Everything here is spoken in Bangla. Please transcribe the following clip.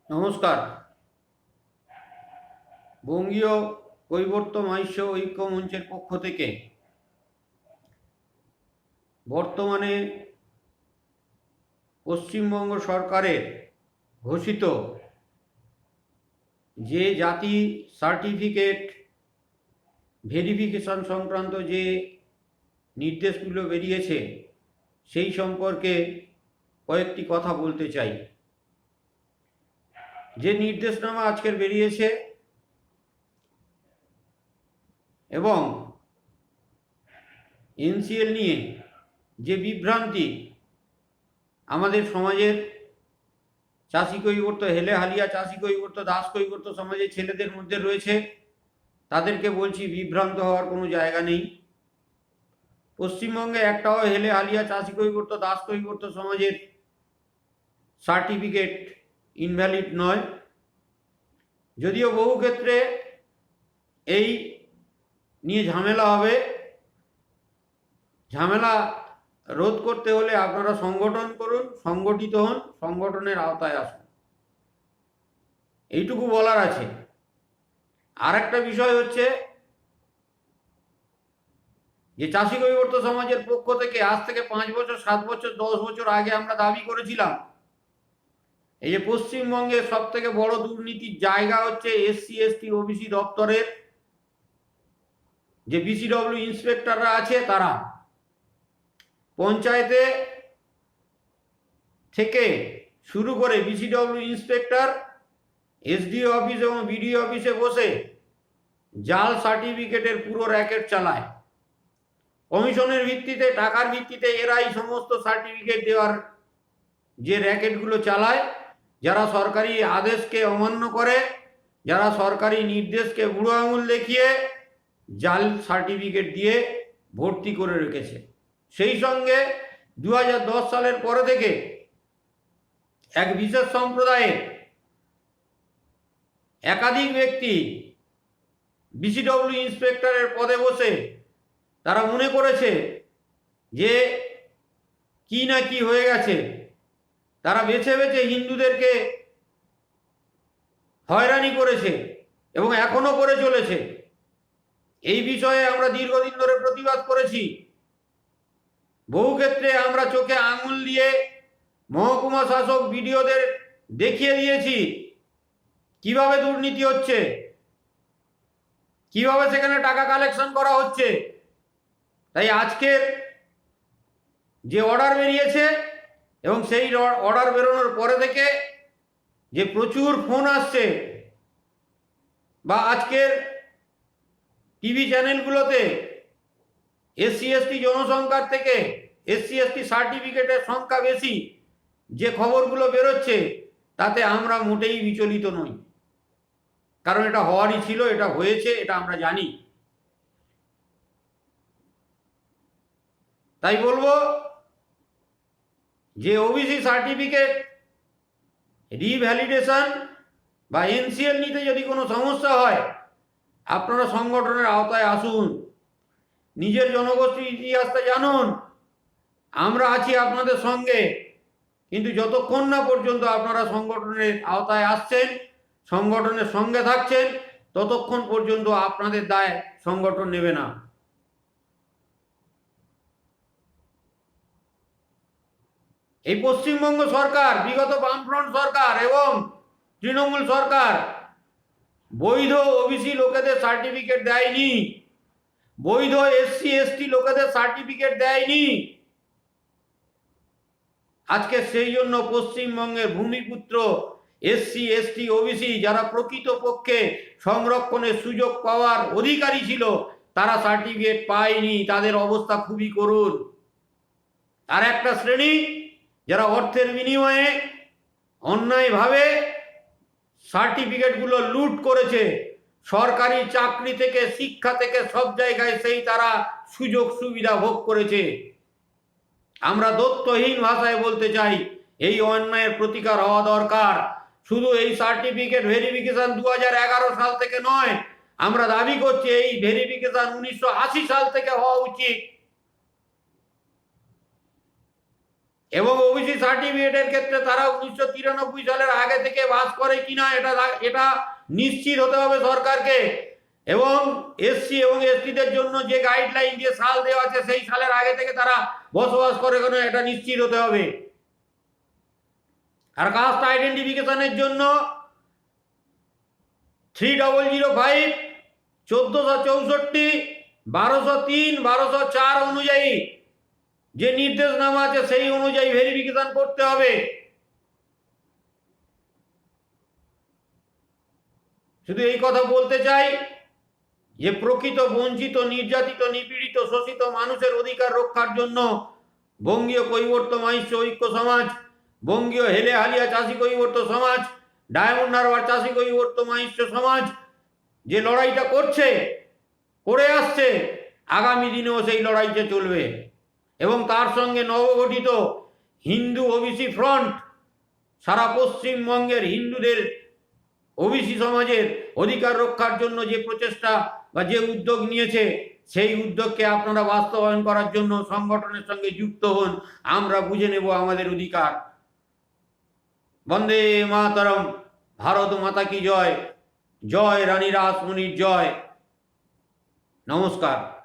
নমস্কার। বঙ্গীয় কৈবর্ত মাহিষ্য ঐক্য মঞ্চের পক্ষ থেকে বর্তমানে পশ্চিমবঙ্গ সরকারের ঘোষিত যে জাতি সার্টিফিকেট ভেরিফিকেশন সংক্রান্ত যে নির্দেশগুলো বেরিয়েছে সেই সম্পর্কে কয়েকটি কথা বলতে চাই। যে নির্দেশনামা আজকের বেরিয়েছে এবং এনসিএল নিয়ে যে বিভ্রান্তি আমাদের সমাজের চাষি কৈবর্ত হেলে হালিয়া চাষি কৈবর্ত দাস কৈবর্ত সমাজের ছেলেদের মধ্যে রয়েছে, তাদেরকে বলছি বিভ্রান্ত হওয়ার কোনো জায়গা নেই। পশ্চিমবঙ্গে একটাও হেলে হালিয়া চাষি কৈবর্ত দাস কৈবর্ত সমাজের সার্টিফিকেট ইনভ্যালিড নয়। যদিও বহু ক্ষেত্রে এই নিয়ে ঝামেলা হবে, ঝামেলা রোধ করতে হলে আপনারা সংগঠন করুন, সংগঠিত হন, সংগঠনের আওতায় আসুন, এইটুকু বলার আছে। আর একটা বিষয় হচ্ছে যে চাষি কৈবর্ত সমাজের পক্ষ থেকে আজ থেকে 5 বছর 7 বছর 10 বছর আগে আমরা দাবি করেছিলাম এই যে পশ্চিমবঙ্গের সব থেকে বড় দুর্নীতির জায়গা হচ্ছে এসসি এসটি ওবিসি দপ্তরের যে বিসিডব্লিউ ইন্সপেক্টররা আছে, তারা পঞ্চায়েতে থেকে শুরু করে বিসিডব্লিউ ইন্সপেক্টর এসডিও অফিস এবং বিডিও অফিসে বসে জাল সার্টিফিকেটের পুরো র্যাকেট চালায়। কমিশনের ভিত্তিতে, টাকার ভিত্তিতে এরাই সমস্ত সার্টিফিকেট দেওয়ার যে র্যাকেটগুলো চালায়, যারা সরকারি আদেশকে অমান্য করে, যারা সরকারি নির্দেশকে বুড়ো আঙুল দেখিয়ে জাল সার্টিফিকেট দিয়ে ভর্তি করে রেখেছে। সেই সঙ্গে 2010 সালের পরে থেকে এক বিশেষ সম্প্রদায়ের একাধিক ব্যক্তি বিসিডব্লিউ ইন্সপেক্টরের পদে বসে তারা মনে করেছে যে কি না কি হয়ে গেছে। তারা বেছে বেছে হিন্দুদেরকে হয়রানি করেছে এবং এখনো করে চলেছে। এই বিষয়ে আমরা দীর্ঘদিন ধরে প্রতিবাদ করেছি। বহু ক্ষেত্রে আমরা চোখে আঙুল দিয়ে মহকুমা শাসক বিডিওদের দেখিয়ে দিয়েছি কিভাবে দুর্নীতি হচ্ছে, কিভাবে সেখানে টাকা কালেকশন করা হচ্ছে। তাই আজকের যে অর্ডার বেরিয়েছে এবং সেই অর্ডার বেরোনোর পরে থেকে যে প্রচুর ফোন আসছে বা আজকের টিভি চ্যানেলগুলোতে এসসি এসটি জনসংখ্যার থেকে এসসি এসটি সার্টিফিকেটের সংখ্যা বেশি যে খবরগুলো বেরোচ্ছে, তাতে আমরা মোটেই বিচলিত নই। কারণ এটা হওয়ারই ছিল, এটা হয়েছে, এটা আমরা জানি। তাই বলবো যে ওবিসি সার্টিফিকেট রিভ্যালিডেশন বা এনসিএল নিতে যদি কোনো সমস্যা হয়, আপনারা সংগঠনের আওতায় আসুন, নিজের জনগোষ্ঠীর ইতিহাসটা জানুন। আমরা আছি আপনাদের সঙ্গে, কিন্তু যতক্ষণ না পর্যন্ত আপনারা সংগঠনের আওতায় আসছেন, সংগঠনের সঙ্গে থাকছেন, ততক্ষণ পর্যন্ত আপনাদের দায় সংগঠন নেবে না। এই পশ্চিমবঙ্গ সরকার, বিগত বামফ্রন্ট সরকার এবং তৃণমূল সরকার বৈধ ওবিসি লোকেদের সার্টিফিকেট দেয়নি, বৈধ এসসি এসটি লোকেদের সার্টিফিকেট দেয়নি। আজকে সেই জন্য পশ্চিমবঙ্গের ভূমিপুত্র এসসি এসটি ওবিসি যারা প্রকৃতপক্ষে সংরক্ষণের সুযোগ পাওয়ার অধিকারী ছিল, তারা সার্টিফিকেট পায়নি। তাদের অবস্থা খুবই করুণ। আর একটা শ্রেণী যারা অর্থের বিনিময়ে অন্যায়ভাবে সার্টিফিকেটগুলো লুট করেছে, সরকারি চাকরি থেকে, শিক্ষা থেকে, সব জায়গায় সেই তারা সুযোগ সুবিধা ভোগ করেছে। আমরা দত্তহীন ভাষায় বলতে চাই, এই অন্যায়ের প্রতিকার হওয়া দরকার। শুধু এই সার্টিফিকেট ভেরিফিকেশন 2011 সাল থেকে নয়, আমরা দাবি করছি এই ভেরিফিকেশন 1980 সাল থেকে হওয়া উচিত। এবং ওবিসি সার্টিফিকেটের ক্ষেত্রে তারা 1993 সালের আগে থেকে বাস করে কিনা এটা নিশ্চিত হতে হবে সরকারকে। এবং এসসি এবং এসটিদের জন্য যে গাইডলাইন যে সাল দেওয়া আছে সেই সালের আগে থেকে তারা বসবাস করে কেন এটা নিশ্চিত হতে হবে। আর কাস্ট আইডেন্টিফিকেশনের জন্য 3005, 1464, 1203, 1204 অনুযায়ী যে নির্দেশনামা আছে সেই অনুযায়ী ভেরিফিকেশন করতে হবে। শুধু এই কথা বলতে চাই যে প্রকৃত বঞ্চিত, নির্যাতিত, নিপীড়িত, শোষিত মানুষের অধিকার রক্ষার জন্য বঙ্গীয় কৈবর্ত মহিষ্য ঐক্য সমাজ, বঙ্গীয় হেলে হালিয়া চাষী কৈবর্ত সমাজ, ডায়মন্ড হারবার চাষী কৈবর্ত মহিষ্য সমাজ যে লড়াইটা করে আসছে, আগামী দিনেও সেই লড়াইটা চলবে। এবং তার সঙ্গে নবগঠিত হিন্দু ওবিসি ফ্রন্ট সারা পশ্চিমবঙ্গের হিন্দুদের ওবিসি সমাজের অধিকার রক্ষার জন্য যে প্রচেষ্টা বা যে উদ্যোগ নিয়েছে সেই উদ্যোগকে আপনারা বাস্তবায়ন করার জন্য সংগঠনের সঙ্গে যুক্ত হন। আমরা বুঝে নেব আমাদের অধিকার। বন্দে মাতরম। ভারত মাতা কি জয়। জয় রানী রাসমণির জয়। নমস্কার।